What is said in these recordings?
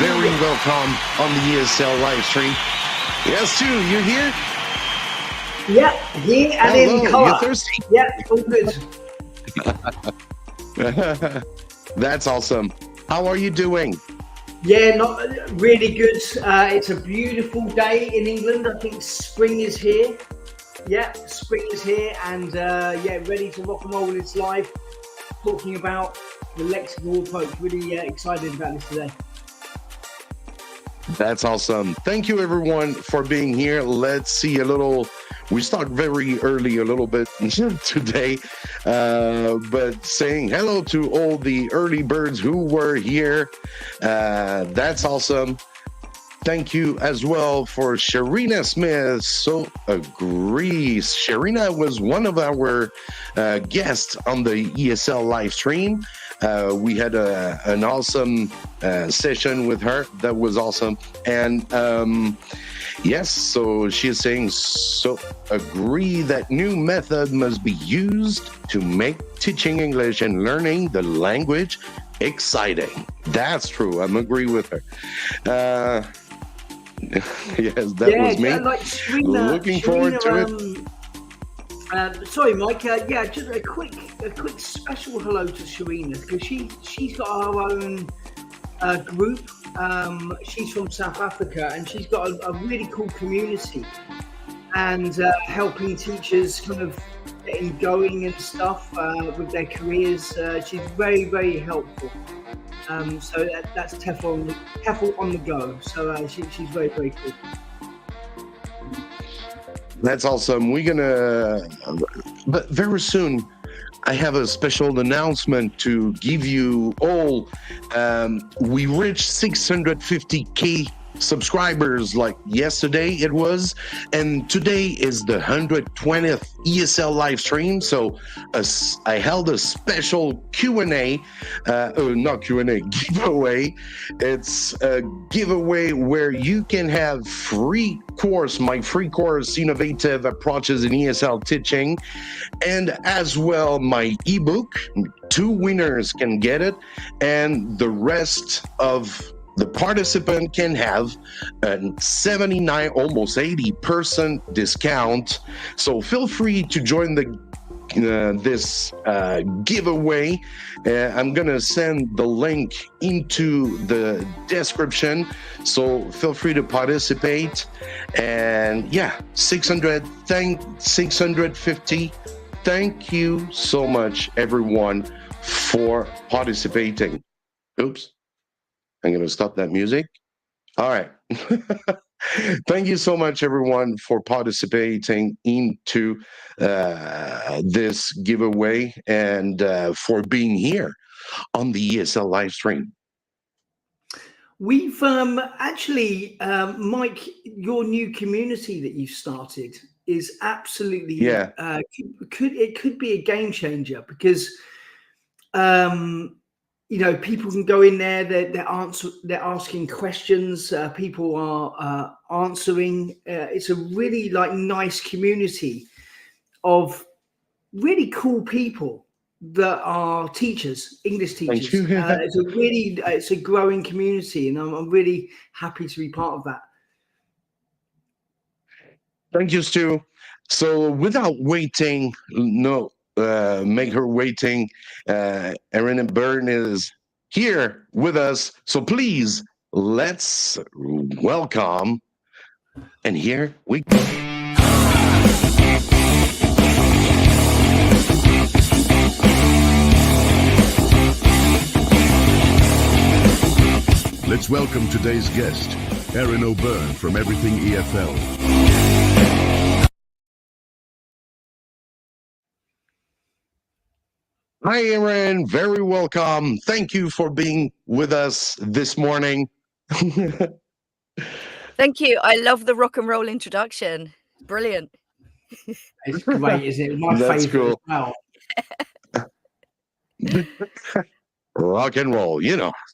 very welcome on the ESL live stream. Yes, Stu, you're here? Yeah, here and Hello, in colour. you're thirsty? Yeah, all good. That's awesome. How are you doing? Yeah, not really good. It's a beautiful day in England. I think spring is here. Yeah, spring is here, and yeah, ready to rock and roll. It's live, talking about the lexical approach. Really excited about this today. That's awesome. Thank you, everyone, for being here. Let's see a little. We start very early a little bit today, but saying hello to all the early birds who were here. That's awesome. Thank you as well for Sharina Smith. So agrees. Sharina was one of our guests on the ESL live stream. We had an awesome session with her. That was awesome. And yes, so she's saying, so agree that new method must be used to make teaching English and learning the language exciting. That's true. I'm agree with her. Yes, that was me. Like Sharina, looking forward to it. Sorry, Mike. Yeah, just a quick special hello to Sharina, because she's got her own group. She's from South Africa, and she's got a really cool community, and helping teachers kind of getting going and stuff with their careers. She's very, very helpful. So that's Tefl on the go. So she's very, very cool. That's awesome. We're gonna, but very soon, I have a special announcement to give you all. We reached 650K subscribers like yesterday it was, and today is the 120th ESL live stream. So I held a special Q&A, not Q&A, giveaway. It's a giveaway where you can have my free course, Innovative Approaches in ESL Teaching, and as well my ebook. 2 winners can get it, and the rest of the participant can have a 79, almost 80% discount. So feel free to join this giveaway. I'm gonna send the link into the description, so feel free to participate. And yeah, 650. Thank you so much, everyone, for participating. Oops. I'm going to stop that music. All right. Thank you so much, everyone, for participating into this giveaway and for being here on the ESL live stream. We've actually, Mike, your new community that you've started is absolutely, could be a game changer, because you know, people can go in there. They're asking questions. People are answering. It's a really nice community of really cool people that are teachers, English teachers. It's a growing community, and I'm really happy to be part of that. Thank you, Stu. So without waiting, make her waiting. Erin and Byrne is here with us. So please, let's welcome. And here we go. Let's welcome today's guest, Erin O'Byrne from Everything EFL. Hi, Erin. Very welcome. Thank you for being with us this morning. Thank you. I love the rock and roll introduction. Brilliant. It's great, isn't it? My favorite cool. as well. Rock and roll,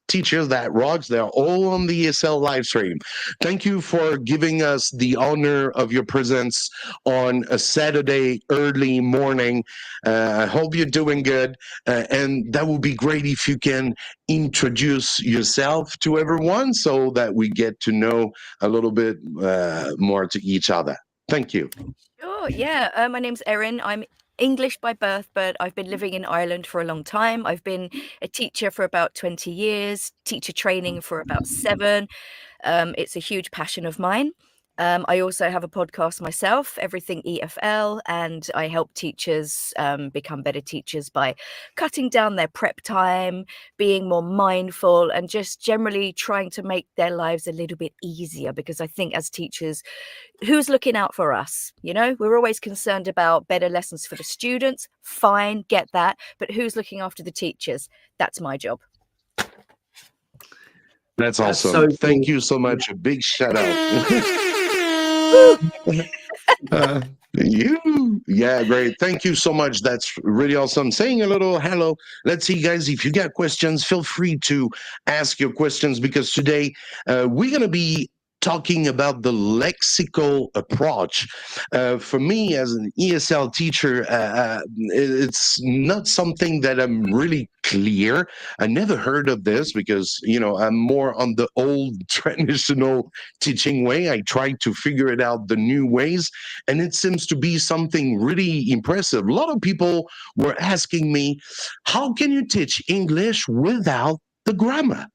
teachers that rocks, they're all on the ESL live stream. Thank you for giving us the honor of your presence on a Saturday early morning. I hope you're doing good. And that would be great if you can introduce yourself to everyone so that we get to know a little bit more to each other. Thank you. Sure, yeah. My name's Erin. I'm English by birth, but I've been living in Ireland for a long time. I've been a teacher for about 20 years, teacher training for about 7. It's a huge passion of mine. I also have a podcast myself, Everything EFL, and I help teachers become better teachers by cutting down their prep time, being more mindful, and just generally trying to make their lives a little bit easier. Because I think as teachers, who's looking out for us? We're always concerned about better lessons for the students. Fine, get that. But who's looking after the teachers? That's my job. That's awesome. so Thank cool. you so much. A big shout out. Yeah, great. Thank you so much. That's really awesome. Saying a little hello. Let's see, guys, if you got questions, feel free to ask your questions, because today we're going to be talking about the lexical approach. For me, as an ESL teacher, it's not something that I'm really clear. I never heard of this because, I'm more on the old traditional teaching way. I try to figure it out the new ways, and it seems to be something really impressive. A lot of people were asking me, how can you teach English without the grammar?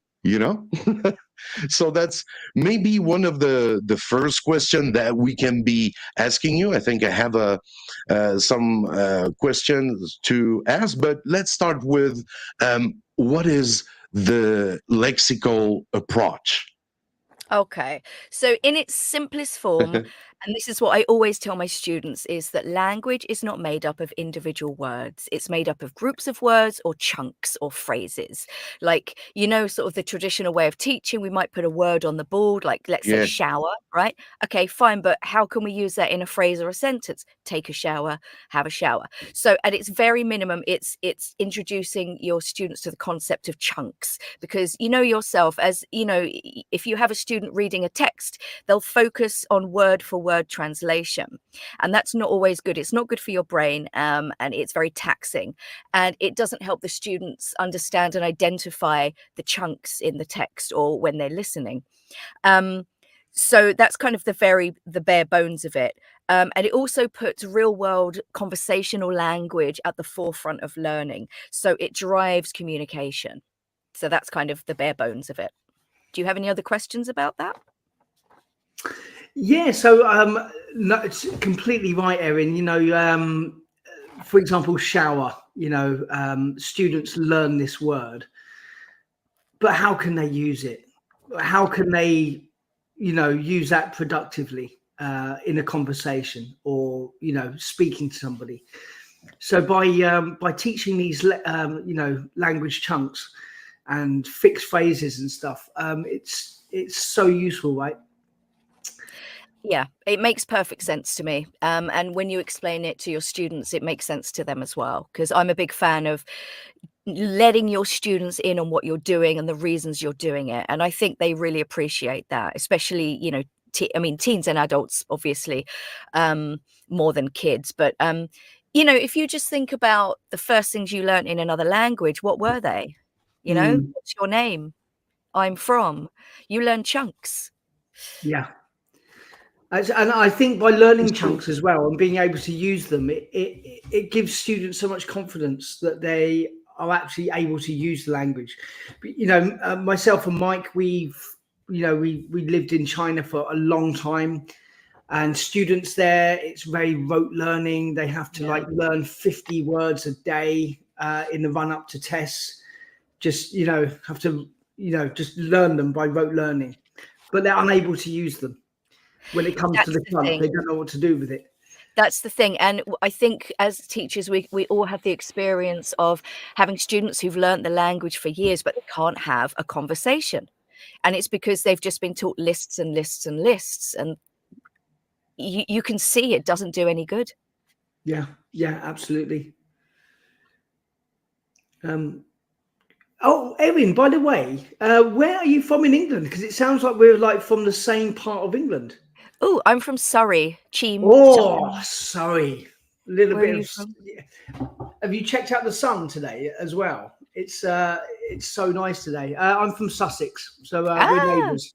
So that's maybe one of the first question that we can be asking you. I think I have some questions to ask, but let's start with what is the lexical approach? Okay. So in its simplest form, and this is what I always tell my students, is that language is not made up of individual words. It's made up of groups of words or chunks or phrases. Like, sort of the traditional way of teaching, we might put a word on the board, like let's say Yeah. shower, right? Okay, fine. But how can we use that in a phrase or a sentence? Take a shower, have a shower. So at its very minimum, it's introducing your students to the concept of chunks, because yourself, as if you have a student reading a text, they'll focus on word for word translation, and that's not always good. It's not good for your brain, and it's very taxing, and it doesn't help the students understand and identify the chunks in the text or when they're listening. So that's kind of the bare bones of it. And it also puts real world conversational language at the forefront of learning. So it drives communication. So that's kind of the bare bones of it. Do you have any other questions about that? Yeah, so no, it's completely right, Erin. For example, shower. Students learn this word, but how can they use it? How can they, use that productively in a conversation, or speaking to somebody? So by teaching these language chunks and fixed phrases and stuff, it's so useful, right? Yeah, it makes perfect sense to me. And when you explain it to your students, it makes sense to them as well, because I'm a big fan of letting your students in on what you're doing and the reasons you're doing it. And I think they really appreciate that, especially, teens and adults, obviously, more than kids. But, if you just think about the first things you learned in another language, what were they? What's your name? I'm from. You learn chunks. Yeah. And I think by learning chunks as well and being able to use them, it gives students so much confidence that they are actually able to use the language. But, myself and Mike, we lived in China for a long time, and students there, it's very rote learning. They have to learn 50 words a day in the run up to tests. Just have to just learn them by rote learning, but they're unable to use them. When it comes to the chunk, they don't know what to do with it. That's the thing. And I think as teachers, we all have the experience of having students who've learned the language for years, but they can't have a conversation. And it's because they've just been taught lists and lists and lists. And you can see it doesn't do any good. Yeah, absolutely. Oh, Erin, by the way, where are you from in England? Because it sounds like we're like from the same part of England. Oh, I'm from Surrey, Cheam. Oh, sorry. A little Where are bit you of. from? Have you checked out the sun today as well? It's so nice today. I'm from Sussex, so we're neighbours.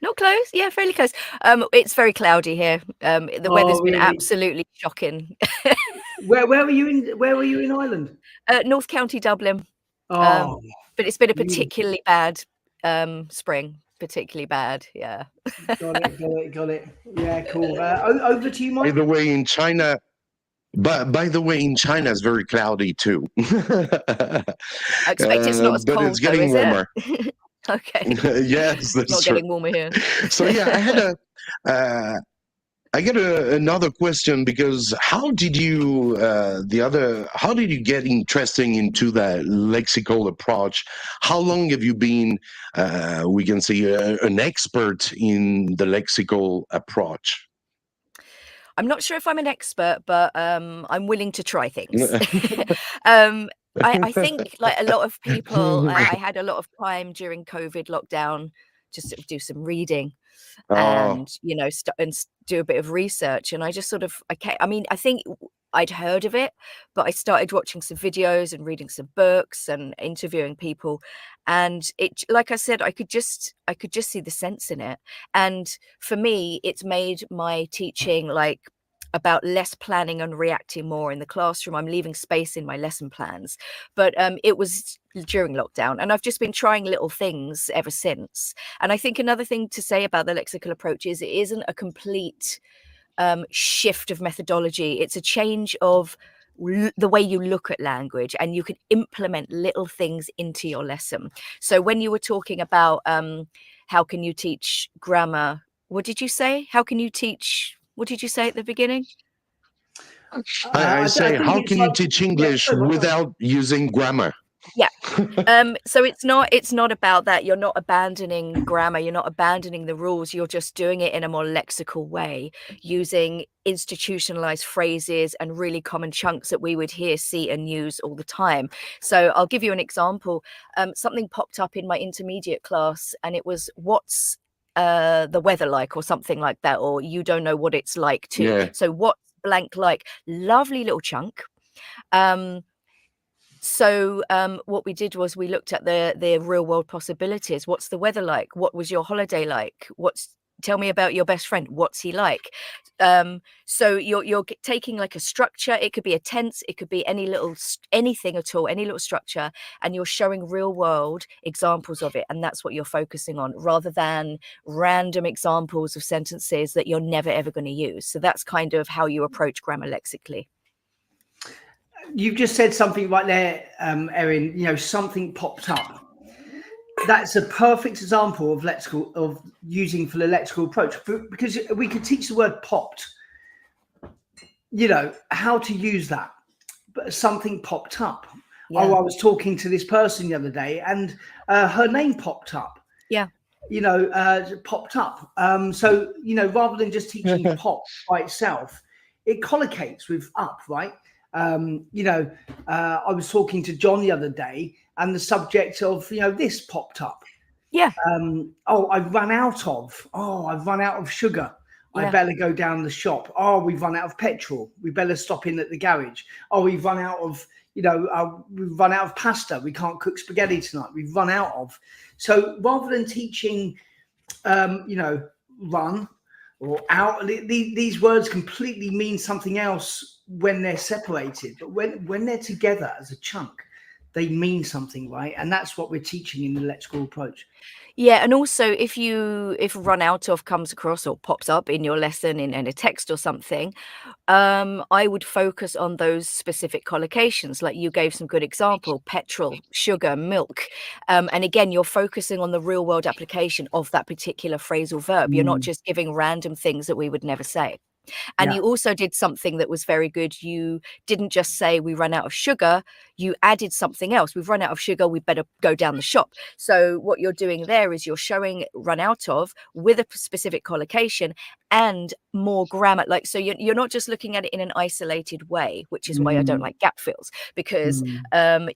Not close. Yeah, fairly close. It's very cloudy here. The weather's been Really? absolutely shocking. Where were you in? Where were you in Ireland? North County, Dublin. Oh, But it's been a beautiful. particularly bad spring. Particularly bad. Yeah. Got it. Yeah, cool. Over to you, By Mike. the way, in China, it's very cloudy too. I expect it's not as But cold it's though, getting is warmer. it? Okay. Yes, that's Not true. getting warmer here. So yeah, I got another question, because how did you get interested into the lexical approach? How long have you been, we can say, an expert in the lexical approach? I'm not sure if I'm an expert, but I'm willing to try things. I think, like a lot of people, I had a lot of time during COVID lockdown just sort of do some reading and, you know, do a bit of research. And I just sort of, I mean, I think I'd heard of it, but I started watching some videos and reading some books and interviewing people. And it, like I said, I could just see the sense in it. And for me, it's made my teaching like about less planning and reacting more in the classroom. I'm leaving space in my lesson plans, but it was during lockdown, and I've just been trying little things ever since. And I think another thing to say about the lexical approach is it isn't a complete shift of methodology. It's a change of the way you look at language, and you can implement little things into your lesson. So when you were talking about how can you teach grammar, what did you say? How can you teach? What did you say at the beginning? I say, how can you like, teach English without using grammar? Yeah. So it's not about that. You're not abandoning grammar. You're not abandoning the rules. You're just doing it in a more lexical way, using institutionalized phrases and really common chunks that we would hear, see, and use all the time. So I'll give you an example. Something popped up in my intermediate class, and it was, what's the weather like, or something like that, or you don't know what it's like too. Yeah. So what's blank like? Lovely little chunk. So what we did was we looked at the real world possibilities. What's the weather like? What was your holiday like? Tell me about your best friend. What's he like? So you're taking like a structure. It could be a tense. It could be anything at all, any little structure, and you're showing real world examples of it. And that's what you're focusing on, rather than random examples of sentences that you're never ever going to use. So that's kind of how you approach grammar lexically. You've just said something right there, Erin. You know, something popped up. That's a perfect example of using for the lexical approach, because we could teach the word popped. You know how to use that, but something popped up. Yeah. Oh, I was talking to this person the other day, and her name popped up. Yeah. You know, popped up. So you know, rather than just teaching pop by itself, it collocates with up, right? You know, I was talking to John the other day, and the subject of, you know, this popped up. Yeah. I've run out of sugar. Yeah. I better go down the shop. Oh, we've run out of petrol. We better stop in at the garage. Oh, we've run out of, you know, we've run out of pasta. We can't cook spaghetti tonight. We've run out of. So rather than teaching, you know, run or out, these words completely mean something else when they're separated, but when they're together as a chunk, they mean something, right? And that's what we're teaching in the lexical approach. Yeah, and also if run out of comes across or pops up in your lesson in a text or something, I would focus on those specific collocations. Like you gave some good example: petrol, sugar, milk. And again, you're focusing on the real world application of that particular phrasal verb. You're not just giving random things that we would never say. And Yeah. you also did something that was very good. You didn't just say we run out of sugar, you added something else. We've run out of sugar, we better go down the shop. So what you're doing there is you're showing run out of with a specific collocation and more grammar. Like, so you're not just looking at it in an isolated way, which is why I don't like gap fills, because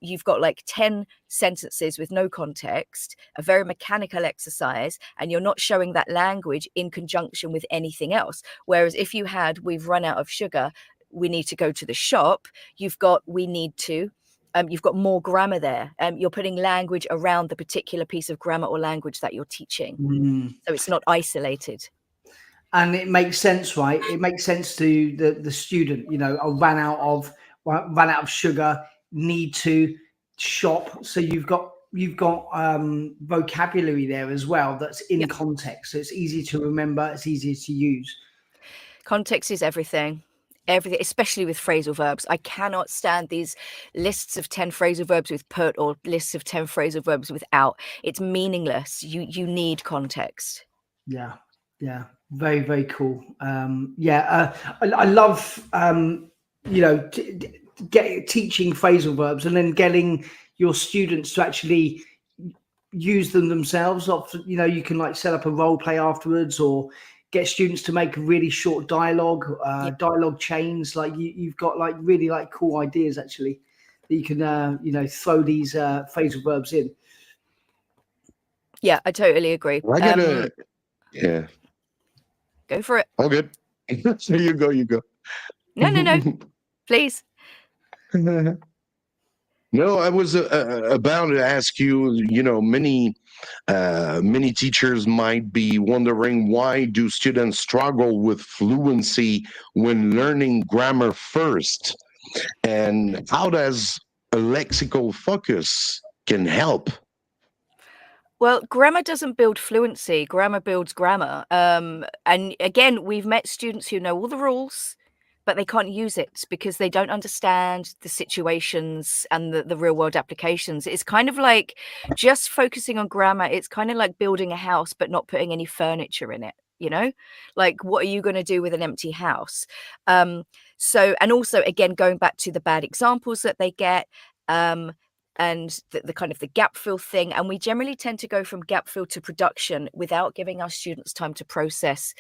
you've got like 10 sentences with no context, a very mechanical exercise, and you're not showing that language in conjunction with anything else. Whereas if you had, we've run out of sugar, we need to go to the shop, you've got, we need to, you've got more grammar there. You're putting language around the particular piece of grammar or language that you're teaching. So it's not isolated. And it makes sense, right? It makes sense to the student, you know, I ran out of sugar, need to shop. So you've got vocabulary there as well that's in context. So it's easy to remember, it's easier to use. Context is everything, especially with phrasal verbs. I cannot stand these lists of 10 phrasal verbs with put or lists of 10 phrasal verbs without. It's meaningless. You need context. Yeah. Very, very cool. I love, you know, teaching phrasal verbs and then getting your students to actually use them themselves. You know, you can like set up a role play afterwards, or get students to make really short dialogue, dialogue chains. Like you've got like really like cool ideas actually that you can, you know, throw these phrasal verbs in. Yeah, I totally agree. I gotta, yeah. Go for it. All good. So you go. No. Please. No, I was about to ask you, you know, many teachers might be wondering, why do students struggle with fluency when learning grammar first? And how does a lexical focus can help? Well, grammar doesn't build fluency. Grammar builds grammar. And again, we've met students who know all the rules, but they can't use it because they don't understand the situations and the real world applications. It's kind of like just focusing on grammar. It's kind of like building a house, but not putting any furniture in it. You know, like, what are you going to do with an empty house? So, and also, again, going back to the bad examples that they get, and the kind of the gap fill thing. And we generally tend to go from gap fill to production without giving our students time to process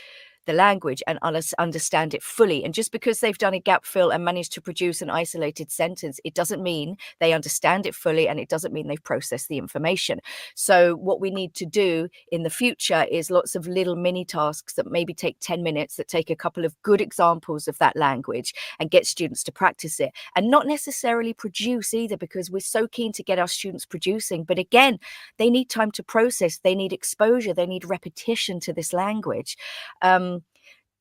the language and understand it fully. And just because they've done a gap fill and managed to produce an isolated sentence, it doesn't mean they understand it fully, and it doesn't mean they've processed the information. So what we need to do in the future is lots of little mini tasks that maybe take 10 minutes, that take a couple of good examples of that language and get students to practice it, and not necessarily produce either, because we're so keen to get our students producing. But again, they need time to process, they need exposure, they need repetition to this language.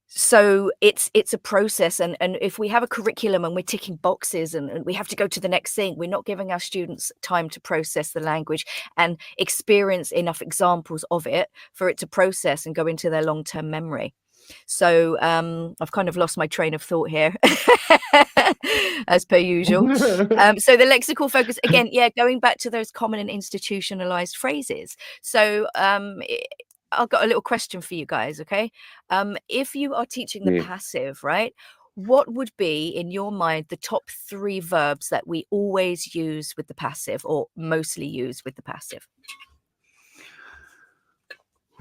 So it's a process, and if we have a curriculum and we're ticking boxes and we have to go to the next thing, we're not giving our students time to process the language and experience enough examples of it for it to process and go into their long-term memory. So I've kind of lost my train of thought here, as per usual. So the lexical focus, again, going back to those common and institutionalized phrases. So I've got a little question for you guys, okay? If you are teaching the passive, right, what would be, in your mind, the top 3 verbs that we always use with the passive, or mostly use with the passive?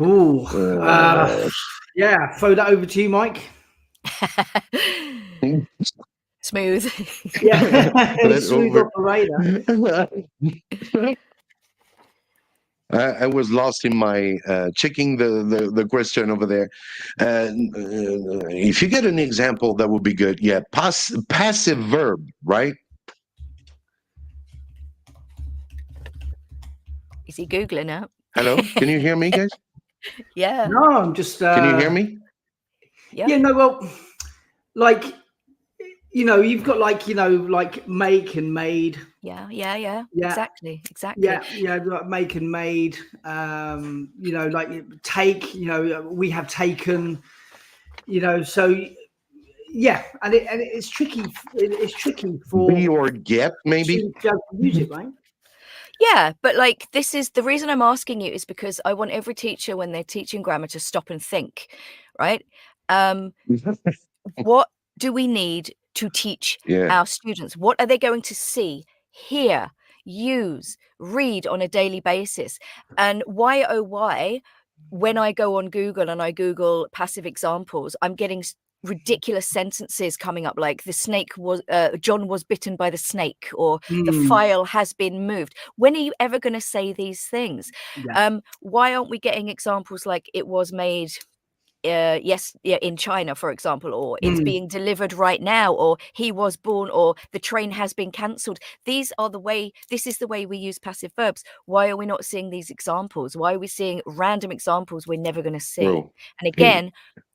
Ooh, throw that over to you, Mike. Smooth. Smooth operator. I was lost in my checking the question over there. If you get an example, that would be good. Yeah, passive verb, right? Is he Googling it? Hello, can you hear me, guys? Yeah. No, I'm just. Can you hear me? Yeah. No. Well, like, you know, you've got like, you know, like make and made. Yeah. Exactly. Yeah, like make and made. You know, like take. You know, we have taken. You know, so yeah, and it's tricky. It's tricky for Be or get, maybe. To use it, right? Yeah, but like, this is the reason I'm asking you, is because I want every teacher, when they're teaching grammar, to stop and think, right? what do we need to teach Yeah. our students? What are they going to see, hear, use, read on a daily basis? And why, oh, why, when I go on Google and I Google passive examples, I'm getting ridiculous sentences coming up like John was bitten by the snake, or the file has been moved. When are you ever going to say these things? Yeah. Why aren't we getting examples like it was made in China, for example, or it's being delivered right now, or he was born, or the train has been cancelled? This is the way we use passive verbs. Why are we not seeing these examples? Why are we seeing random examples we're never going to see? Bro. And again,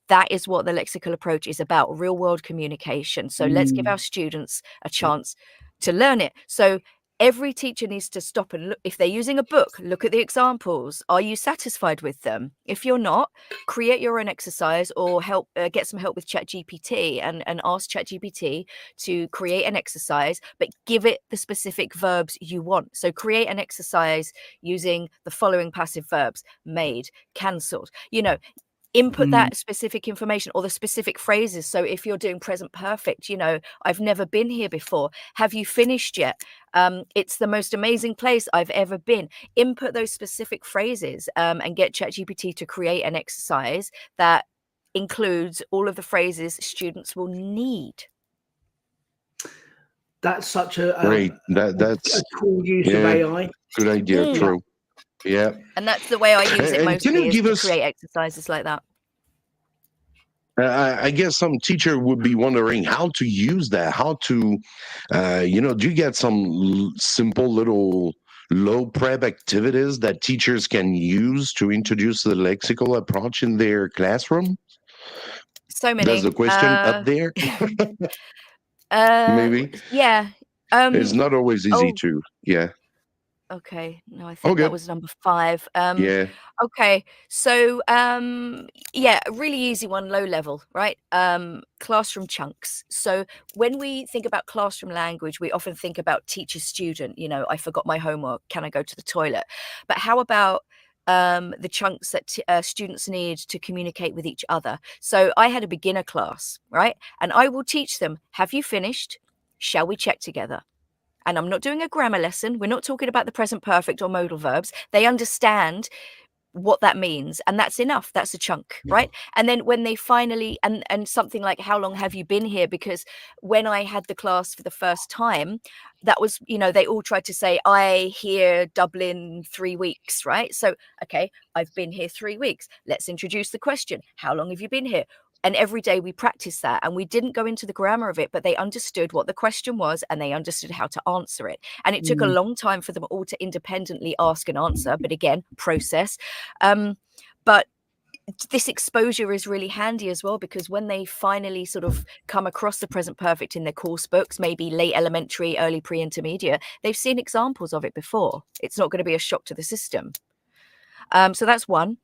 that is what the lexical approach is about, real world communication. So let's give our students a chance to learn it. So every teacher needs to stop and look. If they're using a book, look at the examples. Are you satisfied with them? If you're not, create your own exercise, or get some help with ChatGPT and ask ChatGPT to create an exercise, but give it the specific verbs you want. So create an exercise using the following passive verbs: made, cancelled. Input that specific information or the specific phrases. So if you're doing present perfect, I've never been here before. Have you finished yet? It's the most amazing place I've ever been. Input those specific phrases and get ChatGPT to create an exercise that includes all of the phrases students will need. That's such a Great. That's cool use of AI. good idea. True. Yeah. And that's the way I use it And mostly, can you is give to us? create exercises like that. I guess some teacher would be wondering how to use that. How to, do you get some simple little low prep activities that teachers can use to introduce the lexical approach in their classroom? So many. That's the question up there. Maybe. Yeah. It's not always easy to. Yeah. Okay. No, I think Okay. that was number 5. Yeah. Okay. So, a really easy one, low level, right? Classroom chunks. So when we think about classroom language, we often think about teacher student, I forgot my homework. Can I go to the toilet? But how about the chunks that students need to communicate with each other? So I had a beginner class, right? And I will teach them, have you finished? Shall we check together? And I'm not doing a grammar lesson. We're not talking about the present perfect or modal verbs. They understand what that means, and that's enough. That's a chunk, right? And then when they finally and something like, how long have you been here? Because when I had the class for the first time, that was, they all tried to say, I hear Dublin 3 weeks, right? So, okay, I've been here 3 weeks. Let's introduce the question. How long have you been here? And every day we practiced that, and we didn't go into the grammar of it, but they understood what the question was and they understood how to answer it. And it took a long time for them all to independently ask and answer, but again, process. But this exposure is really handy as well, because when they finally sort of come across the present perfect in their course books, maybe late elementary, early pre-intermediate, they've seen examples of it before. It's not going to be a shock to the system. So that's one.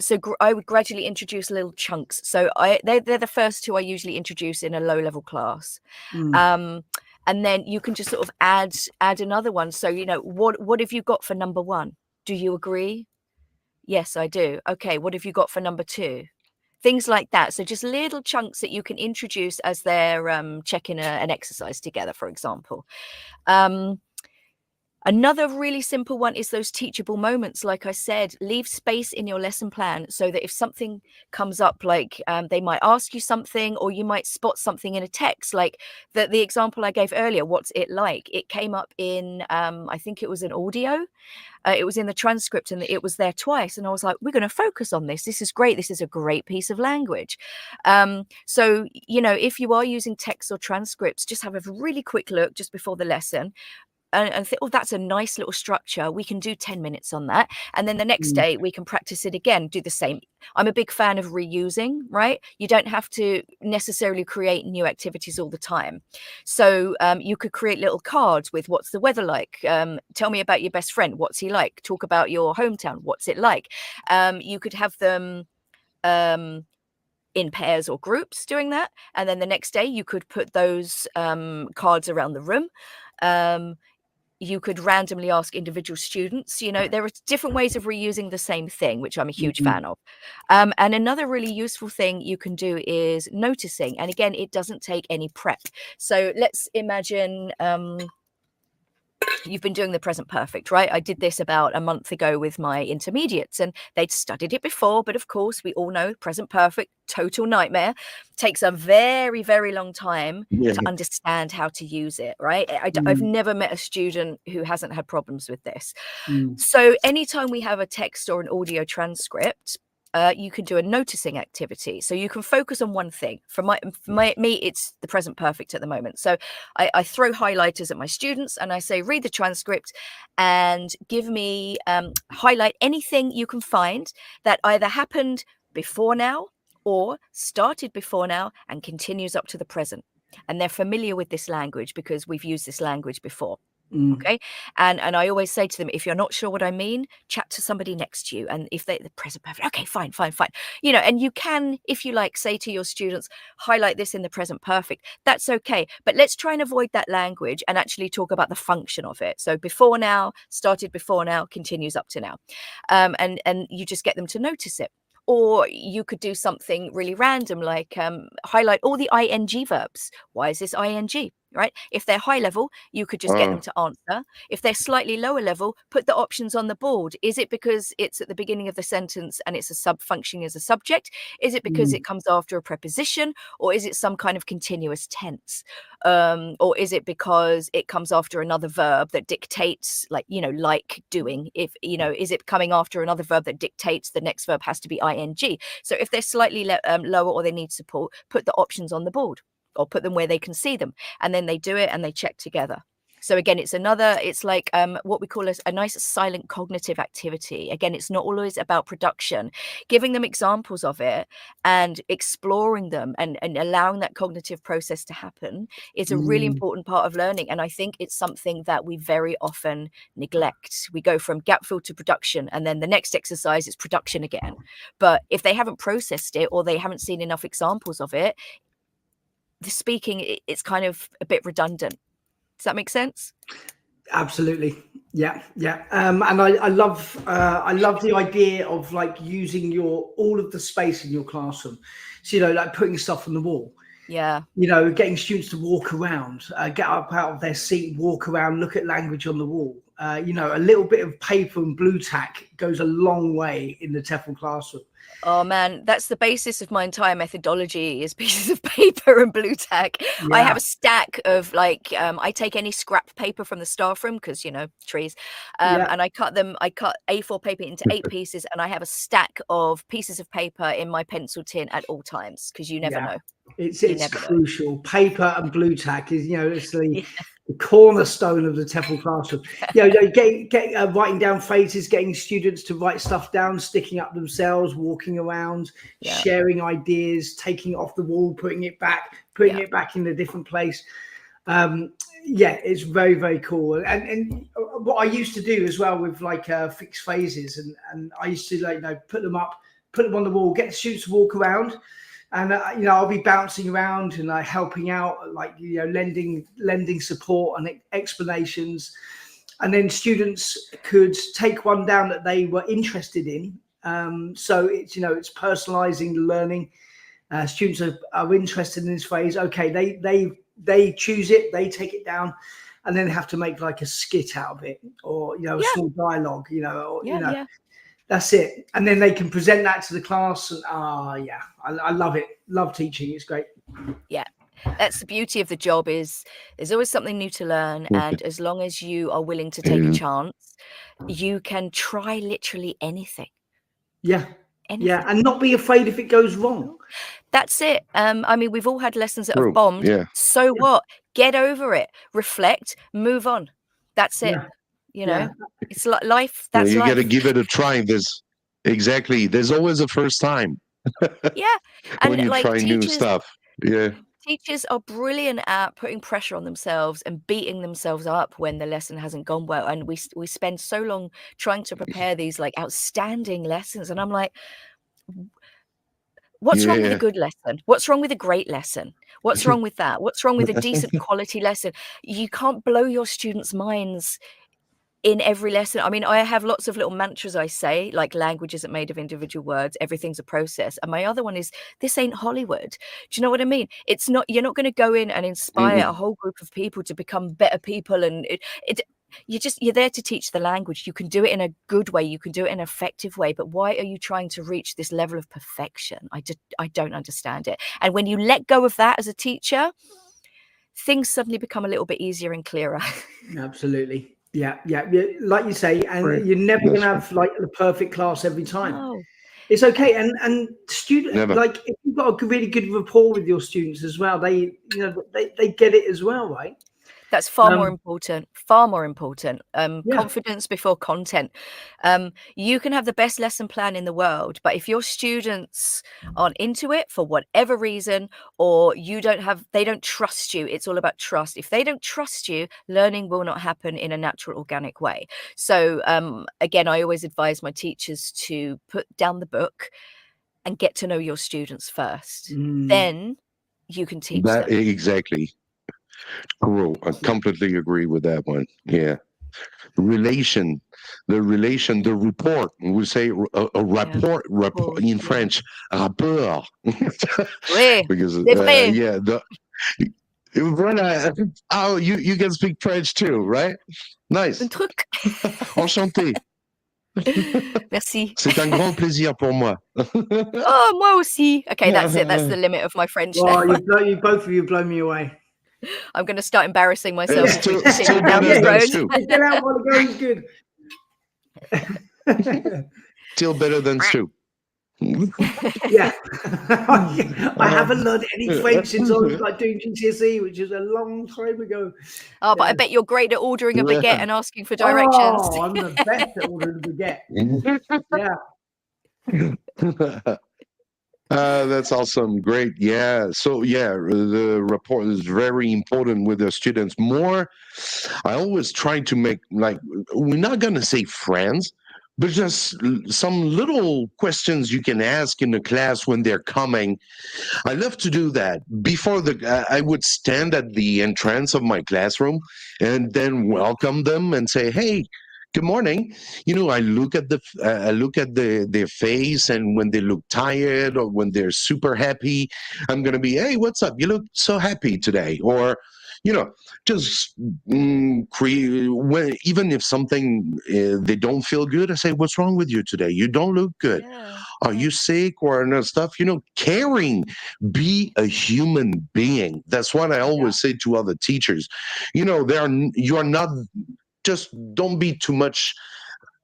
So I would gradually introduce little chunks. So they're the first two I usually introduce in a low-level class. And then you can just sort of add another one. So, what have you got for number 1? Do you agree? Yes, I do. Okay, what have you got for number 2? Things like that. So just little chunks that you can introduce as they're checking an exercise together, for example. Another really simple one is those teachable moments. Like I said, leave space in your lesson plan so that if something comes up, like they might ask you something, or you might spot something in a text, like the example I gave earlier, what's it like? It came up in, I think it was an audio. It was in the transcript and it was there twice. And I was like, we're going to focus on this. This is great. This is a great piece of language. So, if you are using text or transcripts, just have a really quick look just before the lesson. And think, oh, that's a nice little structure. We can do 10 minutes on that. And then the next day we can practice it again, do the same. I'm a big fan of reusing, right? You don't have to necessarily create new activities all the time. So you could create little cards with what's the weather like? Tell me about your best friend. What's he like? Talk about your hometown. What's it like? You could have them in pairs or groups doing that. And then the next day you could put those cards around the room. you could randomly ask individual students. There are different ways of reusing the same thing, which I'm a huge fan of. And another really useful thing you can do is noticing. And again, it doesn't take any prep. So let's imagine you've been doing the present perfect, right? I did this about a month ago with my intermediates, and they'd studied it before, but of course we all know present perfect, total nightmare, takes a very, very long time to understand how to use it, right? I've never met a student who hasn't had problems with this. So anytime we have a text or an audio transcript, you can do a noticing activity. So you can focus on one thing. For me, it's the present perfect at the moment. So I throw highlighters at my students and I say, read the transcript and give me, highlight anything you can find that either happened before now or started before now and continues up to the present. And they're familiar with this language because we've used this language before. Okay. And I always say to them, if you're not sure what I mean, chat to somebody next to you. And if they're the present perfect, okay, fine. And you can, if you like, say to your students, highlight this in the present perfect. That's okay. But let's try and avoid that language and actually talk about the function of it. So before now, started before now, continues up to now. And you just get them to notice it. Or you could do something really random, like highlight all the ing verbs. Why is this ing? Right? If they're high level, you could just get them to answer. If they're slightly lower level, put the options on the board. Is it because it's at the beginning of the sentence and it's functioning as a subject? Is it because it comes after a preposition? Or is it some kind of continuous tense? Or is it because it comes after another verb that dictates, like doing? Is it coming after another verb that dictates the next verb has to be ing? So if they're slightly lower or they need support, put the options on the board or put them where they can see them, and then they do it and they check together. So again, it's like what we call a nice silent cognitive activity. Again, it's not always about production. Giving them examples of it and exploring them and allowing that cognitive process to happen is a really important part of learning. And I think it's something that we very often neglect. We go from gap fill to production, and then the next exercise is production again. But if they haven't processed it or they haven't seen enough examples of it, the speaking, it's kind of a bit redundant. Does that make sense? Absolutely. Yeah. And I love the idea of like using all of the space in your classroom. So, like putting stuff on the wall. Yeah. Getting students to walk around, get up out of their seat, walk around, look at language on the wall. A little bit of paper and blue tack goes a long way in the TEFL classroom. Oh man, that's the basis of my entire methodology is pieces of paper and blue tack. Yeah. I have a stack of I take any scrap paper from the staff room because, trees, and I cut A4 paper into 8 pieces, and I have a stack of pieces of paper in my pencil tin at all times because you never know. It's crucial. Know. Paper and blue tack is, it's the cornerstone of the TEFL classroom. Get writing down phrases, getting students to write stuff down, sticking up themselves, walking around, sharing ideas, taking it off the wall, putting it back in a different place. It's very, very cool. And what I used to do as well with fixed phrases, and I used to put them on the wall, get the students to walk around. And I'll be bouncing around and helping out, lending support and explanations, and then students could take one down that they were interested in. So it's personalizing the learning. Students are interested in this phrase. Okay, they choose it, they take it down, and then have to make like a skit out of it, or a small dialogue. That's it. And then they can present that to the class. And I love it. Love teaching. It's great. Yeah. That's the beauty of the job is there's always something new to learn. And as long as you are willing to take a chance, you can try literally anything. Yeah. Anything. Yeah. And not be afraid if it goes wrong. That's it. We've all had lessons that have bombed. Yeah. So what? Get over it. Reflect. Move on. That's it. Yeah. It's like life. That's you life. got to give it a try. There's always a first time. And when you try new stuff. Yeah. Teachers are brilliant at putting pressure on themselves and beating themselves up when the lesson hasn't gone well. And we spend so long trying to prepare these outstanding lessons. And I'm like, What's wrong with a Yeah. good lesson? What's wrong with a great lesson? What's wrong with that? What's wrong with a decent quality lesson? You can't blow your students' minds in every lesson. I mean, I have lots of little mantras I say, like language isn't made of individual words, everything's a process. And my other one is, this ain't Hollywood. Do you know what I mean? It's not, you're not going to go in and inspire a whole group of people to become better people. And you're there to teach the language. You can do it in a good way. You can do it in an effective way. But why are you trying to reach this level of perfection? I don't understand it. And when you let go of that as a teacher, things suddenly become a little bit easier and clearer. Absolutely. Yeah. Like you say, and Right. you're never going to have like the perfect class every time. No. It's okay. And student, Never. like if you've got a really good rapport with your students as well, they get it as well, right? That's far more important. Far more important. Yeah. Confidence before content. You can have the best lesson plan in the world, but if your students aren't into it for whatever reason, or they don't trust you, it's all about trust. If they don't trust you, learning will not happen in a natural, organic way. So again, I always advise my teachers to put down the book and get to know your students first. Then you can teach them. Exactly. True. I completely agree with that one. Yeah. The report. We say a rapport in French, rapport. Oui, Because c'est vrai. you can speak French too, right? Nice. Un truc. Enchanté. Merci. C'est un grand plaisir pour moi. Oh, moi aussi. Okay, that's it. That's the limit of my French now. Both of you blow me away. I'm going to start embarrassing myself. Still down better the than road. Stu. Get out while the going's good. Still better than Stu. Yeah. I haven't learned any French since I was like doing GCSE, which is a long time ago. Oh, but I bet you're great at ordering a baguette and asking for directions. Oh, I'm the best at ordering a baguette. Yeah. That's awesome. Great. Yeah. So yeah, the rapport is very important with the students. More, I always try to make, like, we're not going to say friends, but just some little questions you can ask in the class when they're coming. I love to do that. Before I would stand at the entrance of my classroom and then welcome them and say, "Hey, good morning." I look at their face, and when they look tired or when they're super happy, I'm gonna be, "Hey, what's up? You look so happy today." Or, just even if something they don't feel good, I say, "What's wrong with you today? You don't look good. Are you sick or stuff?" Caring, be a human being. That's what I always say to other teachers. You are not. Just don't be too much,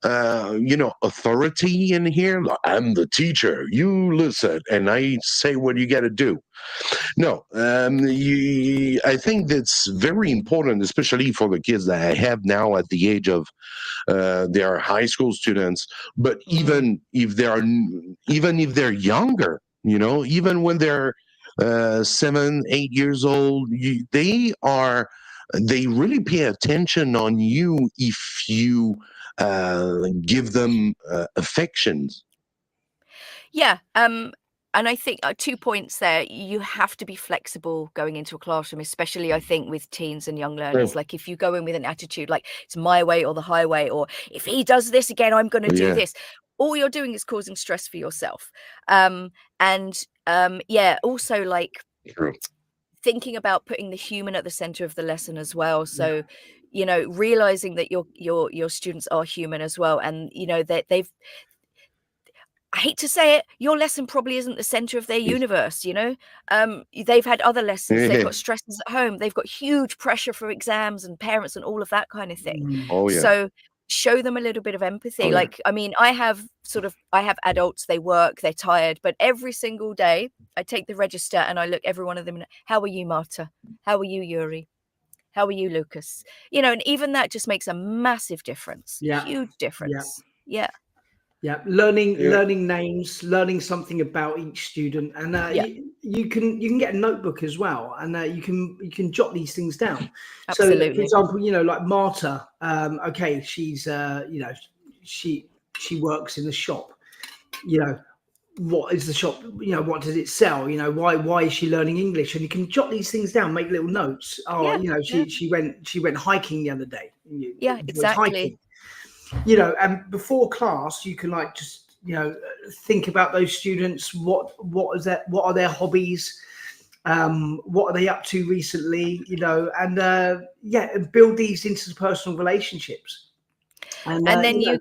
authority in here. I'm the teacher. You listen, and I say what you got to do. No, I think that's very important, especially for the kids that I have now at the age of they are high school students. But even if they're younger, even when they're 7, 8 years old, they really pay attention on you if you give them affections. Yeah. And I think 2 points there. You have to be flexible going into a classroom, especially I think with teens and young learners. Like if you go in with an attitude like it's my way or the highway, or if he does this again, I'm going to do this. All you're doing is causing stress for yourself. Also like thinking about putting the human at the center of the lesson as well. So, realizing that your students are human as well. And, that I hate to say it, your lesson probably isn't the center of their universe. They've had other lessons. They've got stresses at home. They've got huge pressure for exams and parents and all of that kind of thing. Oh, yeah. So show them a little bit of empathy. I have adults, they work, they're tired, but every single day I take the register and I look every one of them. How are you, Marta? How are you, Yuri? How are you, Lucas? And even that just makes a massive difference. Yeah. Huge difference. Yeah. Yeah, learning names, learning something about each student, and you can get a notebook as well, and you can jot these things down. Absolutely. So, for example, like Marta, she's she works in the shop. what is the shop, what does it sell, why is she learning English, and you can jot these things down, make little notes. She went hiking the other day. Yeah, exactly. Hiking, and before class you can just think about those students, what are their hobbies, what are they up to recently, and build these interpersonal relationships. And then you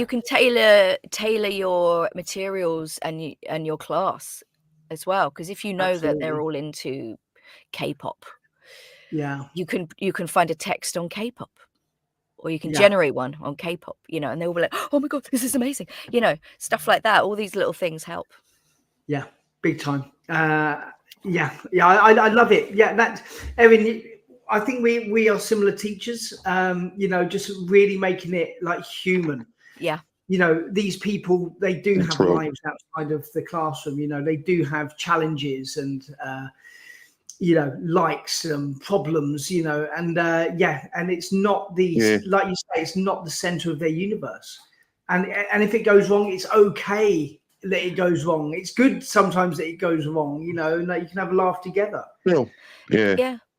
can tailor your materials and your class as well, because if you know that they're all into K-pop, you can find a text on K-pop, or you can generate one on K-pop, and they'll be like, oh my god, this is amazing, stuff like that. All these little things help. Yeah, big time. I love it. That's Erin. I think we are similar teachers, just really making it like human. Yeah. These people, they do have lives outside of the classroom. They do have challenges and, likes and problems, and it's not these, like you say, it's not the center of their universe. And if it goes wrong, it's okay that it goes wrong. It's good sometimes that it goes wrong, and that you can have a laugh together.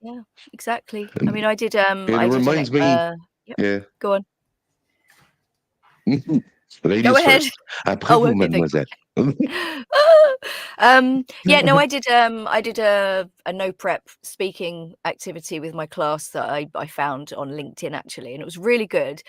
Yeah, exactly. I mean, I did. It reminds me. Go on. Ladies Go ahead. first. Après vous, mademoiselle. I did a no prep speaking activity with my class that I found on LinkedIn actually, and it was really good.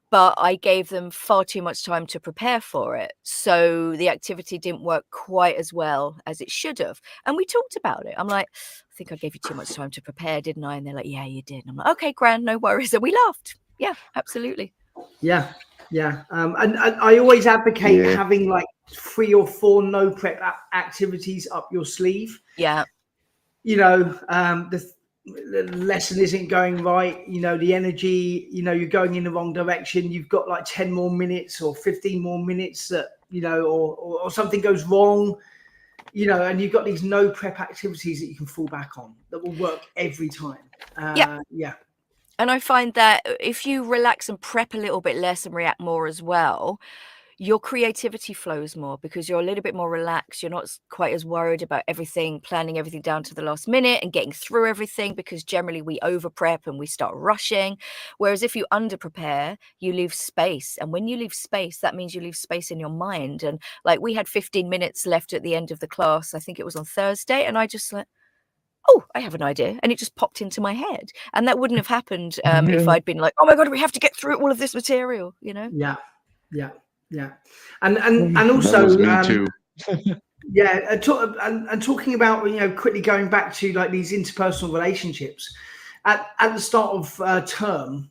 But I gave them far too much time to prepare for it. So the activity didn't work quite as well as it should have. And we talked about it. I'm like, I think I gave you too much time to prepare, didn't I? And they're like, yeah, you did. And I'm like, okay, grand, no worries. And we laughed. Yeah, absolutely. Yeah. And I always advocate having like 3 or 4 no prep activities up your sleeve. Yeah. The lesson isn't going right, the energy, you're going in the wrong direction, you've got like 10 more minutes or 15 more minutes that or something goes wrong, and you've got these no prep activities that you can fall back on that will work every time. And I find that if you relax and prep a little bit less and react more as well, your creativity flows more because you're a little bit more relaxed. You're not quite as worried about everything, planning everything down to the last minute and getting through everything, because generally we over prep and we start rushing. Whereas if you under prepare, you leave space. And when you leave space, that means you leave space in your mind. And like we had 15 minutes left at the end of the class. I think it was on Thursday. And I just like, oh, I have an idea. And it just popped into my head. And that wouldn't have happened if I'd been like, oh my God, we have to get through all of this material, Yeah. And also, me too. and talking about, quickly going back to like these interpersonal relationships at the start of term,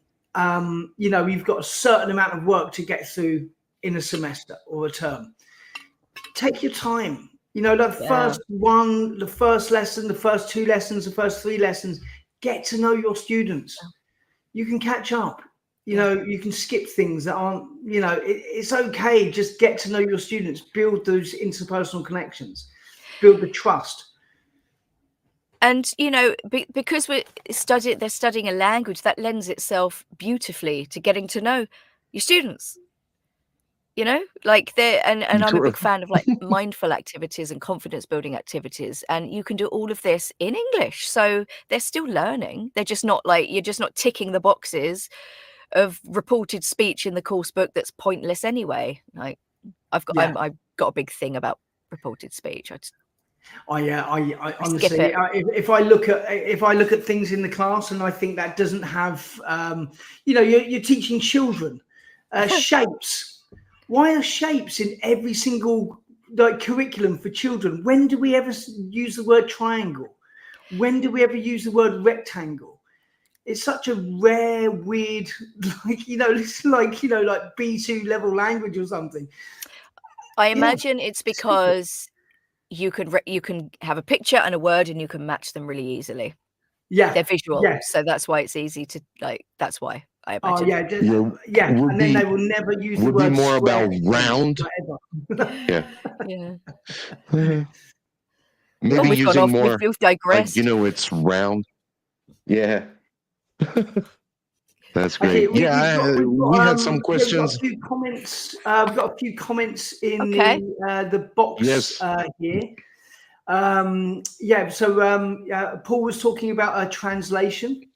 you've got a certain amount of work to get through in a semester or a term. Take your time, first one, the first lesson, the first 2 lessons, the first 3 lessons, get to know your students. You can catch up. You can skip things that aren't, it's okay. Just get to know your students, build those interpersonal connections, build the trust. And, because they're studying a language that lends itself beautifully to getting to know your students, like and I'm a big fan of like mindful activities and confidence building activities. And you can do all of this in English. So they're still learning. They're just not like, you're just not ticking the boxes of reported speech in the course book that's pointless anyway. Like I've got a big thing about reported speech. I honestly, if I look at things in the class and I think that doesn't have, you're teaching children shapes. Why are shapes in every single curriculum for children? When do we ever use the word triangle? When do we ever use the word rectangle? It's such a rare, weird, it's like B2 level language or something. I imagine it's because you can have a picture and a word and you can match them really easily. Yeah, they're visual, so that's why it's easy to like. That's why I imagine. And then they will never use the word. Would be more about round. Maybe using more. We've digressed. It's round. Yeah. That's great. Okay, We had some questions. We've got a few comments. We've got a few comments in Okay. the box Yes. here. Paul was talking about a translation.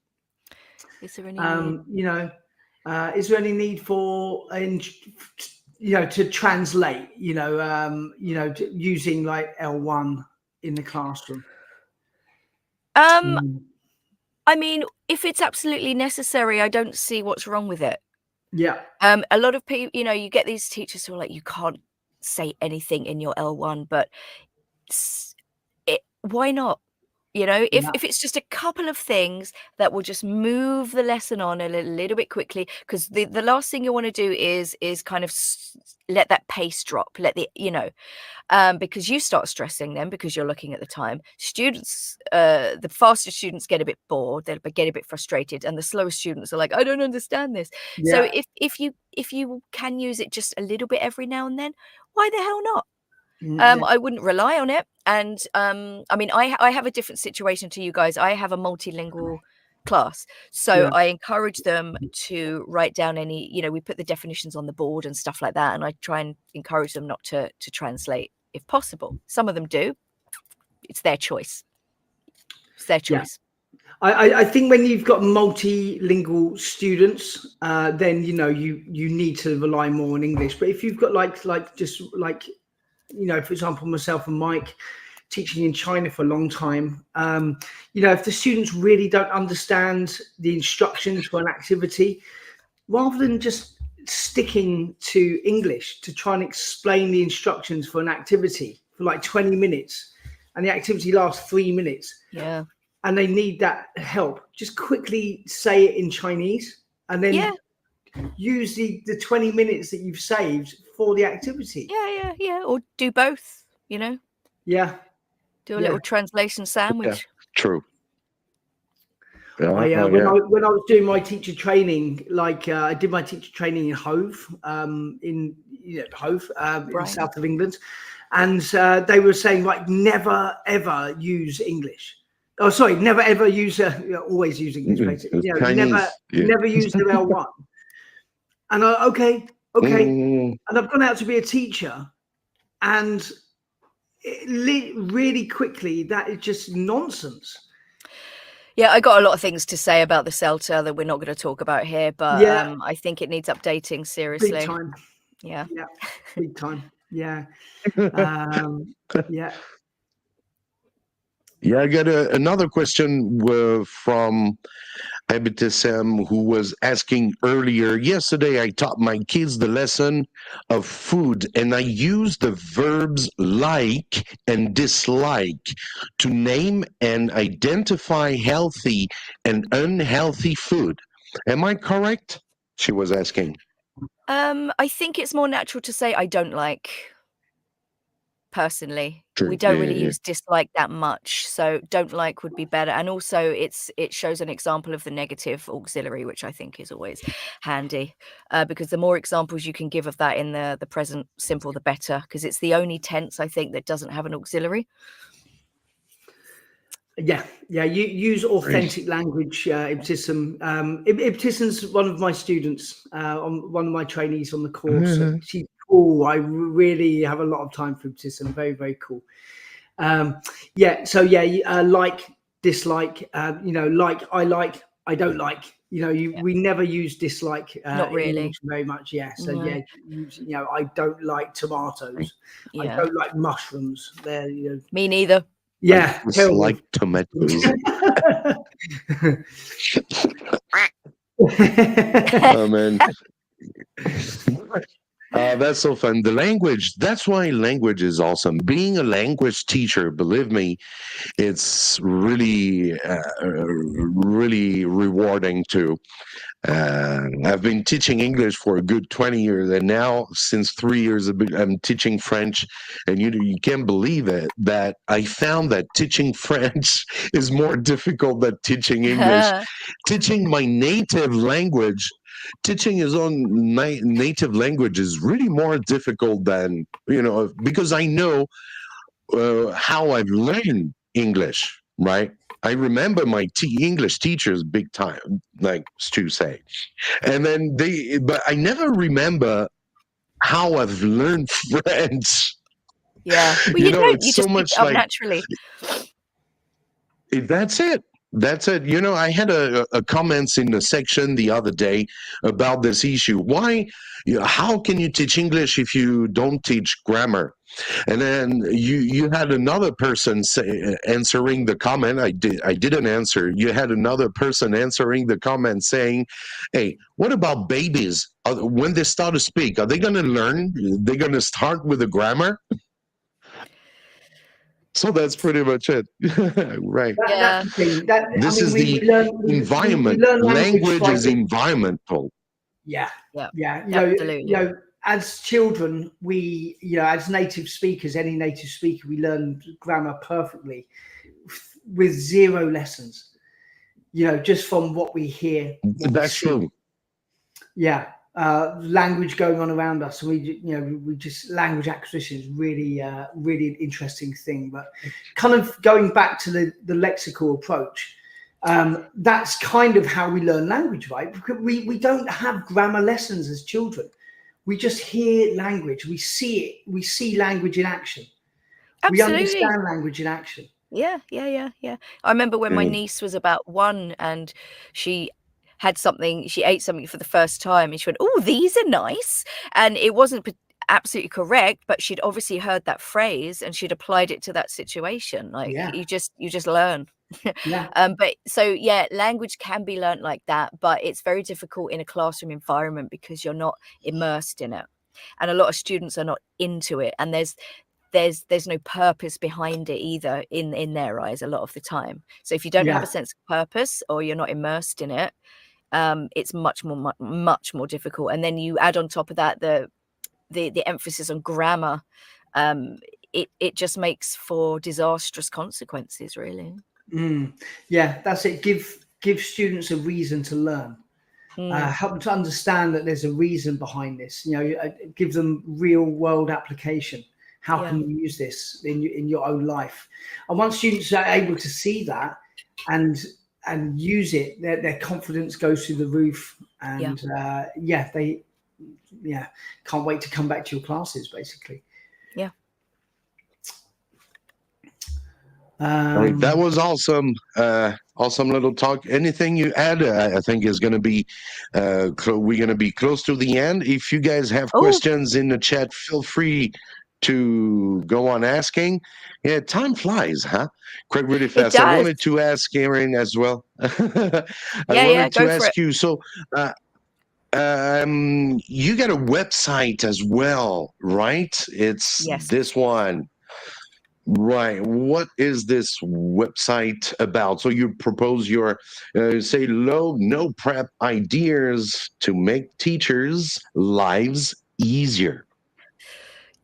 Is there any? Is there any need for to translate? Using like L1 in the classroom. I mean, if it's absolutely necessary, I don't see what's wrong with it. Yeah. A lot of people, you get these teachers who are like, you can't say anything in your L1, but why not? If it's just a couple of things that will just move the lesson on a little bit quickly, because the last thing you want to do is kind of let that pace drop, because you start stressing them because you're looking at the time. Students, the faster students get a bit bored, they'll get a bit frustrated, and the slower students are like, I don't understand this. Yeah. So if you can use it just a little bit every now and then, why the hell not? I wouldn't rely on it. And I mean, I have a different situation to you guys. I have a multilingual class, so I encourage them to write down we put the definitions on the board and stuff like that, and I try and encourage them not to translate if possible. Some of them do. It's their choice. I think when you've got multilingual students, then you need to rely more on English. But if you've got for example, myself and Mike teaching in China for a long time, if the students really don't understand the instructions for an activity, rather than just sticking to English to try and explain the instructions for an activity for like 20 minutes, and the activity lasts 3 minutes. Yeah. And they need that help, just quickly say it in Chinese and then use the 20 minutes that you've saved for the activity. Yeah. Or do both, Yeah. Do a little translation sandwich. Yeah, true. When I was doing my teacher training, I did my teacher training in Hove, in the south of England, and they were saying never ever use English. Oh, sorry, never ever use always use English. Basically, never use the L1. And okay, and I've gone out to be a teacher, and really quickly that is just nonsense. Yeah, I got a lot of things to say about the CELTA that we're not going to talk about here, but I think it needs updating seriously. Big time. Yeah. Big time. Yeah. Yeah, I got another question from Abitasem, who was asking earlier. Yesterday, I taught my kids the lesson of food, and I used the verbs like and dislike to name and identify healthy and unhealthy food. Am I correct? She was asking. I think it's more natural to say I don't like. Personally, True. We don't really use dislike that much, so don't like would be better. And also it shows an example of the negative auxiliary, which I think is always handy, because the more examples you can give of that in the present simple, the better, because it's the only tense I think that doesn't have an auxiliary. You use authentic language, Ibtisam. Ibtisam's one of my students, one of my trainees on the course. She's cool. I really have a lot of time for Ibtisam. Very, very cool. Like, dislike, like, I don't like. We never use dislike. Not really. Very much. I don't like tomatoes. I don't like mushrooms. Me neither. Yeah, I like tomatoes. Oh man, that's so fun. The language. That's why language is awesome. Being a language teacher, believe me, it's really, really rewarding too. I've been teaching English for a good 20 years, and now since 3 years I'm teaching French, and you can't believe it that I found that teaching French is more difficult than teaching English. Teaching my native language, teaching his own native language is really more difficult than, because I know how I've learned English, right? I remember my English teachers big time, like Stu say, and then but I never remember how I've learned French. Yeah. Well, You you know, don't. it's You so just pick much it up like naturally. that's it. That's it. You know, I had a comments in the section the other day about this issue. Why? How can you teach English if you don't teach grammar? And then you had another person answering the comment. I didn't answer. You had another person answering the comment saying, "Hey, what about babies? When they start to speak, are they going to learn? They're going to start with the grammar." So that's pretty much it. Right. That's Yeah. the thing. That I This mean, is the we environment. learn language Language by is environmental. yeah, Yeah. yeah. Absolutely. As children, as native speakers, any native speaker, we learn grammar perfectly with zero lessons. Just from what we hear, what we That's see. true. Yeah, language going on around us. We just language acquisition is really, really an interesting thing. But kind of going back to the lexical approach, that's kind of how we learn language, right? Because we don't have grammar lessons as children. We just hear language. We see it. We see language in action. We Absolutely. understand language in action. Yeah. I remember when my Mm. niece was about 1 and she ate something for the first time and she went, "Oh, these are nice." And it wasn't absolutely correct, but she'd obviously heard that phrase and she'd applied it to that situation. Like Yeah, you just learn. yeah, But so yeah, language can be learnt like that, but it's very difficult in a classroom environment because you're not immersed in it. And a lot of students are not into it. And there's no purpose behind it either in their eyes a lot of the time. So if you don't have a yeah, sense of purpose or you're not immersed in it, it's much more difficult. And then you add on top of that the emphasis on grammar. It just makes for disastrous consequences, really. yeah. That's it. Give students a reason to learn. Help them to understand that there's a reason behind this. Give them real world application. How Yeah. can you use this in your own life? And once students are able to see that and use it, their confidence goes through the roof. And they can't wait to come back to your classes, basically. Yeah. All right, that was awesome. Awesome little talk. Anything you add? I think is going to be we're going to be close to the end. If you guys have Oh, questions in the chat, feel free to go on asking. Yeah, time flies, huh? Quite really it fast. I does. wanted to ask Erin as well. I Yeah, wanted to go for it. ask you. So, you got a website as well, right? It's Yes. this one. Right. What is this website about? So you propose your, say, low, no prep ideas to make teachers' lives easier.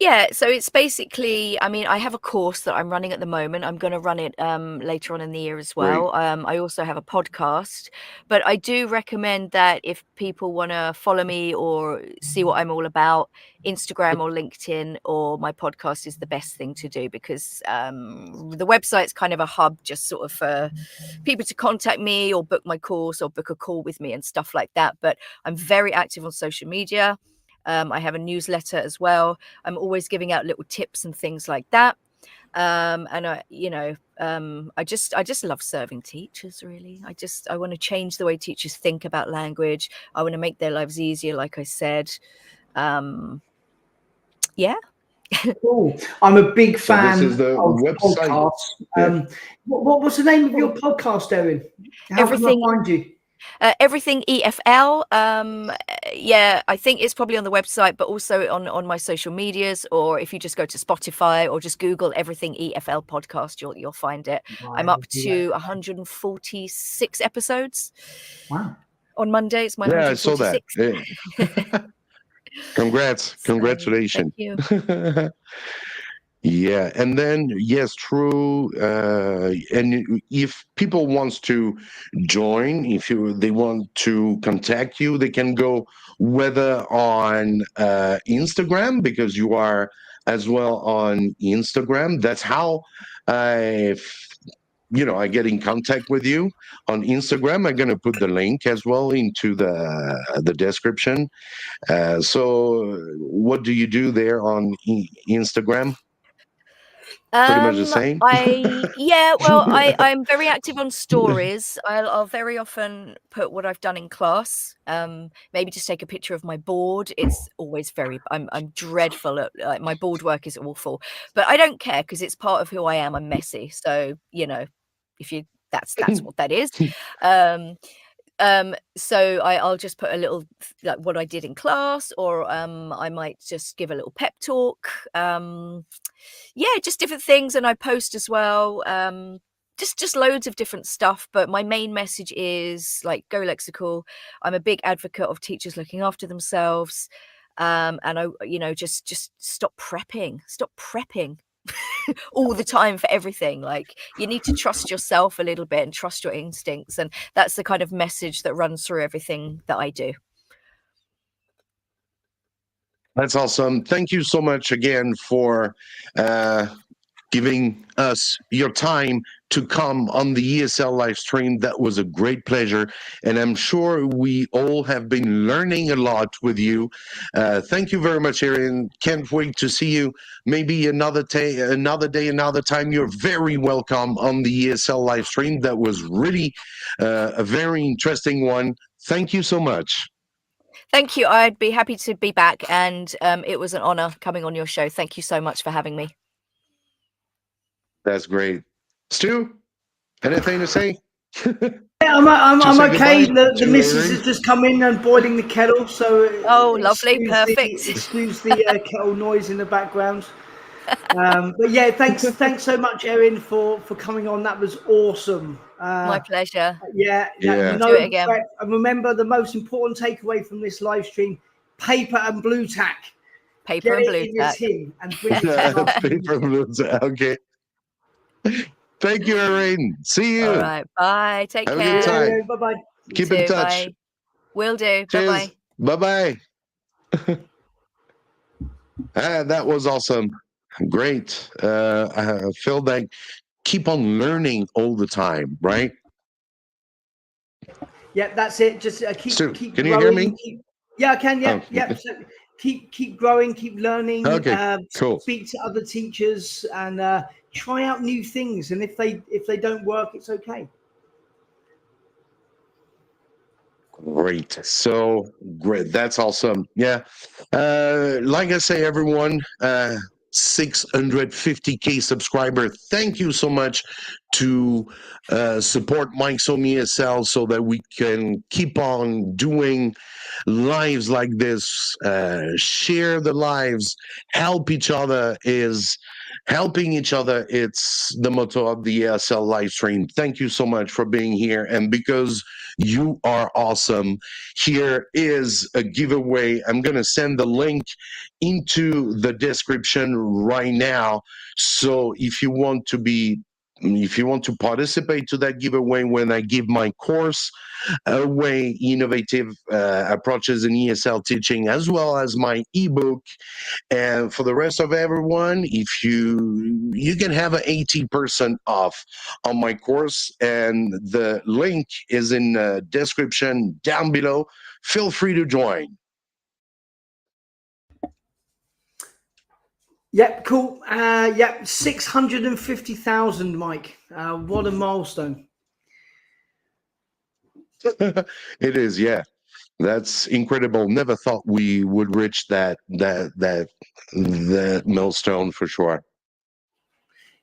Yeah, so it's basically, I mean, I have a course that I'm running at the moment. I'm going to run it later on in the year as Great. well. I also have a podcast, but I do recommend that if people want to follow me or see what I'm all about, Instagram or LinkedIn or my podcast is the best thing to do because the website's kind of a hub just sort of for people to contact me or book my course or book a call with me and stuff like that. But I'm very active on social media. I have a newsletter as well. I'm always giving out little tips and things like that. And I just love serving teachers, really. I want to change the way teachers think about language. I want to make their lives easier, like I said. Yeah. Cool. I'm a big So this fan is the of website. podcasts. Yeah. What was the name of your podcast, Erin? How Everything- can I find you? Everything EFL. Yeah, I think it's probably on the website, but also on my social medias, or if you just go to Spotify or just Google Everything EFL podcast, you'll find it. Right, I'm up we'll do to 146 episodes. Wow. On Monday, it's my Yeah, I saw that. 146th. Yeah. Congrats. So, Congratulations. thank you. Yeah, and then yes, true. And if people wants to join, if they want to contact you, they can go whether on Instagram because you are as well on Instagram. That's how I I get in contact with you on Instagram. I'm going to put the link as well into the description. So what do you do there on Instagram? Pretty much the same. I'm very active on stories. I'll very often put what I've done in class. Maybe just take a picture of my board. It's always I'm dreadful at my board work is awful, but I don't care because it's part of who I am. I'm messy, so if you that's what that is. So I'll just put a little like what I did in class, or I might just give a little pep talk. Just different things, and I post as well. Just loads of different stuff, but my main message is like go lexical. I'm a big advocate of teachers looking after themselves, and I just stop prepping all the time for everything. Like you need to trust yourself a little bit and trust your instincts, and that's the kind of message that runs through everything that I do. That's awesome. Thank you so much again for giving us your time to come on the ESL live stream. That was a great pleasure, and I'm sure we all have been learning a lot with you. Thank you very much, Erin. Can't wait to see you maybe another day, another time. You're very welcome on the ESL live stream. That was really a very interesting one. Thank you so much. Thank you. I'd be happy to be back, and it was an honor coming on your show. Thank you so much for having me. That's great. Stu, anything to say? Yeah, I'm okay. The missus has just come in and boiling the kettle, so lovely, perfect. Excuse the kettle noise in the background. But yeah, thanks so much, Erin, for coming on. That was awesome. My pleasure. Do it again. And remember, the most important takeaway from this live stream: paper and blue tack. Paper and blue tack. And bring it paper and blue tack. Okay. Thank you, Erin. See you. All right. Bye. Take care. Have a good time. Bye-bye. Keep in touch. Bye. Will do. Cheers. Bye-bye. Bye-bye. That was awesome. Great. I feel like keep on learning all the time, right? Yeah, that's it. Just keep Stu, keep can growing. you hear me? Yeah, I can. Yeah, yeah. So keep growing, keep learning. Okay, cool. Speak to other teachers and try out new things. And if they don't work, it's okay. Great. So great. That's awesome. Yeah. Like I say, everyone, 650K subscriber. Thank you so much to support Mike's Home ESL so that we can keep on doing lives like this, share the lives, help each other is helping each other. It's the motto of the ESL live stream. Thank you so much for being here. And because you are awesome, here is a giveaway. I'm going to send the link into the description right now. So if you want to participate to that giveaway when I give my course away, Innovative Approaches in ESL Teaching, as well as my ebook. And for the rest of everyone, if you can have an 80% off on my course, and the link is in the description down below. Feel free to join. Yep, cool. 650,000, Mike. What a milestone. It is, yeah. That's incredible. Never thought we would reach that milestone for sure.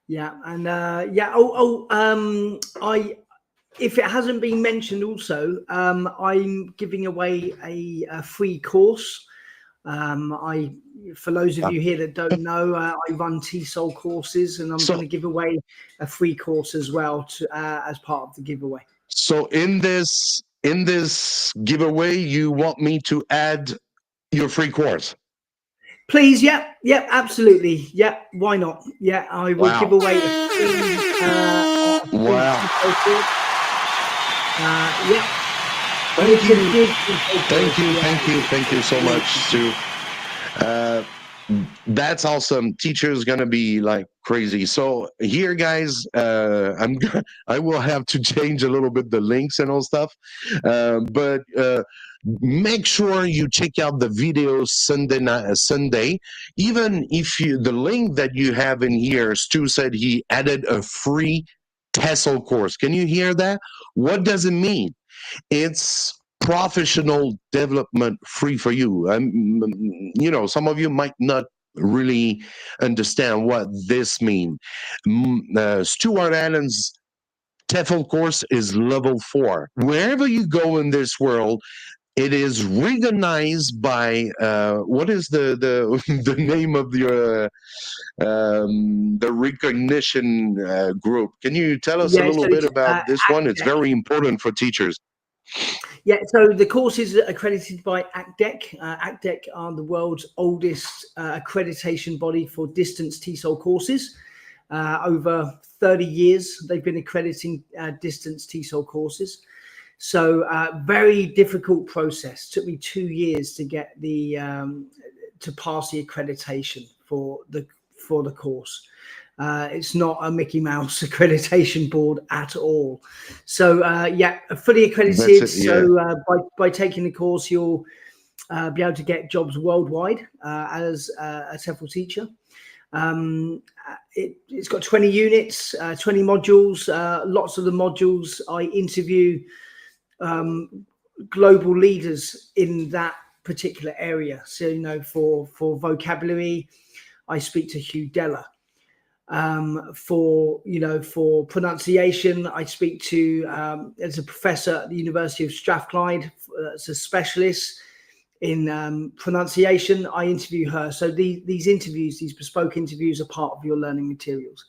Yeah, and if it hasn't been mentioned also, I'm giving away a free course. For those of you here that don't know, I run TESOL courses, and I'm going to give away a free course as well as part of the giveaway. So in this giveaway, you want me to add your free course? Please, yeah, absolutely, yeah. Why not? Yeah, I will give away a free. Wow. Yeah. Thank you so much, Stu. That's awesome. Teachers gonna be like crazy. So here, guys, I will have to change a little bit the links and all stuff, but make sure you check out the video Sunday. Even if the link that you have in here, Stu said he added a free TESOL course. Can you hear that? What does it mean? It's professional development free for you. Some of you might not really understand what this means. Stuart Allen's TEFL course is level 4. Wherever you go in this world, it is recognized by what is the the name of the recognition group? Can you tell us a Yeah, little so bit it's about this one? It's ACDEC. very important for teachers. Yeah, so the course is accredited by ACDEC. ACDEC are the world's oldest accreditation body for distance TESOL courses. Over 30 years, they've been accrediting distance TESOL courses. So very difficult process. Took me 2 years to get the to pass the accreditation for the course. It's not a Mickey Mouse accreditation board at all. So yeah, fully accredited. Yeah. So by taking the course, you'll be able to get jobs worldwide as a TEFL teacher. It's got 20 units, 20 modules. Lots of the modules I interview global leaders in that particular area. So, for vocabulary, I speak to Hugh Deller. For pronunciation, I speak to as a professor at the University of Strathclyde, as a specialist in pronunciation. I interview her. So these interviews, these bespoke interviews, are part of your learning materials.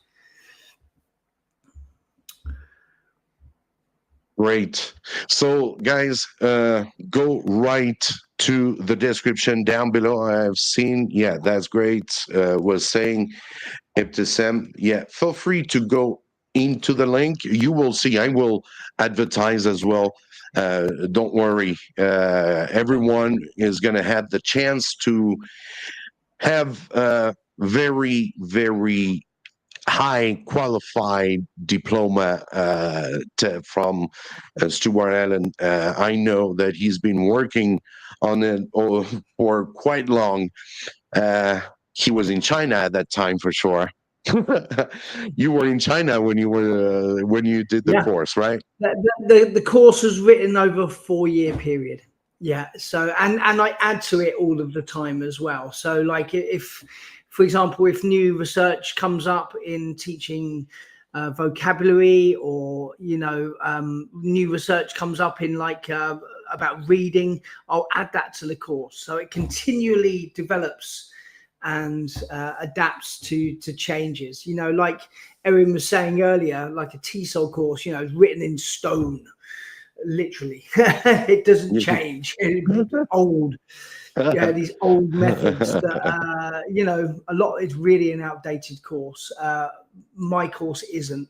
Great. So, guys, go right to the description down below. I've seen, yeah, that's great. Was saying, Ibtisam, yeah, feel free to go into the link. You will see, I will advertise as well. Don't worry. Everyone is going to have the chance to have a very, very high qualified diploma from Stuart Allen. I know that he's been working on it for quite long. He was in China at that time for sure. You were in China when you did the course, right? The course was written over a 4-year period. Yeah. So and I add to it all of the time as well. So like if, for example, if new research comes up in teaching vocabulary, or new research comes up in about reading, I'll add that to the course. So it continually develops and adapts to changes. Like Erin was saying earlier, like a TESOL course, is written in stone, literally. It doesn't change. It's old. Yeah, these old methods that a lot. It's really an outdated course. My course isn't.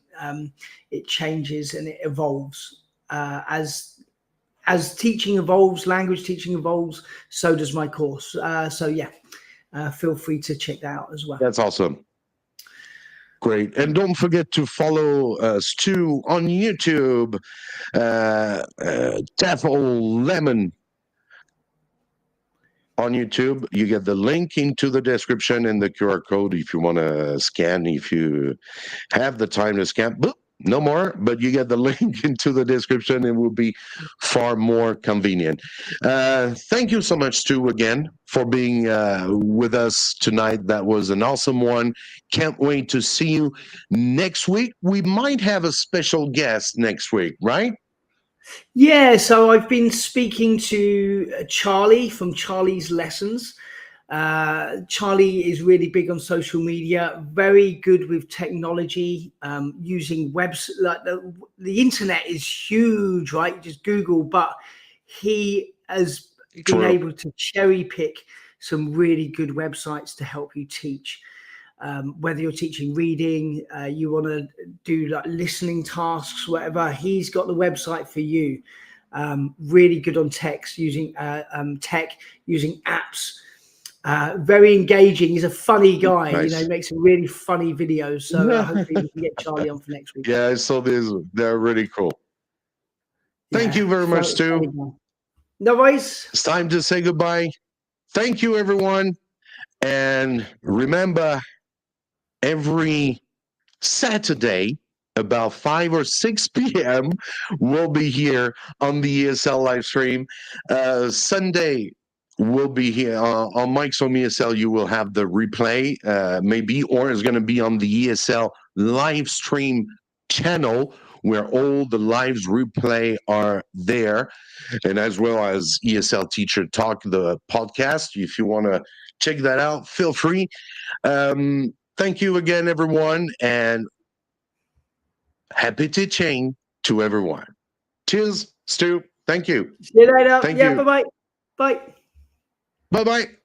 It changes and it evolves as teaching evolves, language teaching evolves. So does my course. So yeah, feel free to check that out as well. That's awesome. Great. And don't forget to follow Stu on YouTube, TEFL Lemon on YouTube. You get the link into the description and the QR code if you want to scan, if you have the time to scan. Boop, no more, but you get the link into the description. It will be far more convenient. Thank you so much, Stu, again, for being with us tonight. That was an awesome one. Can't wait to see you next week. We might have a special guest next week, right? Yeah, so I've been speaking to Charlie from Charlie's Lessons. Charlie is really big on social media, very good with technology, using webs. Like the internet is huge, right? Just Google, but he has been able to cherry pick some really good websites to help you teach. Whether you're teaching reading, you want to do like listening tasks, whatever, he's got the website for you. Really good on text, using tech, using apps. Very engaging. He's a funny guy. Nice. You know, makes some really funny videos. So hopefully we can get Charlie on for next week. Yeah, I saw these. They're really cool. Thank you very much, Stu. No worries. It's time to say goodbye. Thank you, everyone. And remember, every Saturday, about 5 or 6 p.m., we'll be here on the ESL live stream. Sunday, we'll be here on Mike's on ESL. You will have the replay, maybe, or it's going to be on the ESL live stream channel where all the lives replay are there, and as well as ESL Teacher Talk, the podcast. If you want to check that out, feel free. Thank you again, everyone, and happy teaching to everyone. Cheers, Stu. Thank you. See you later. Thank you. Bye-bye. Bye. Bye-bye.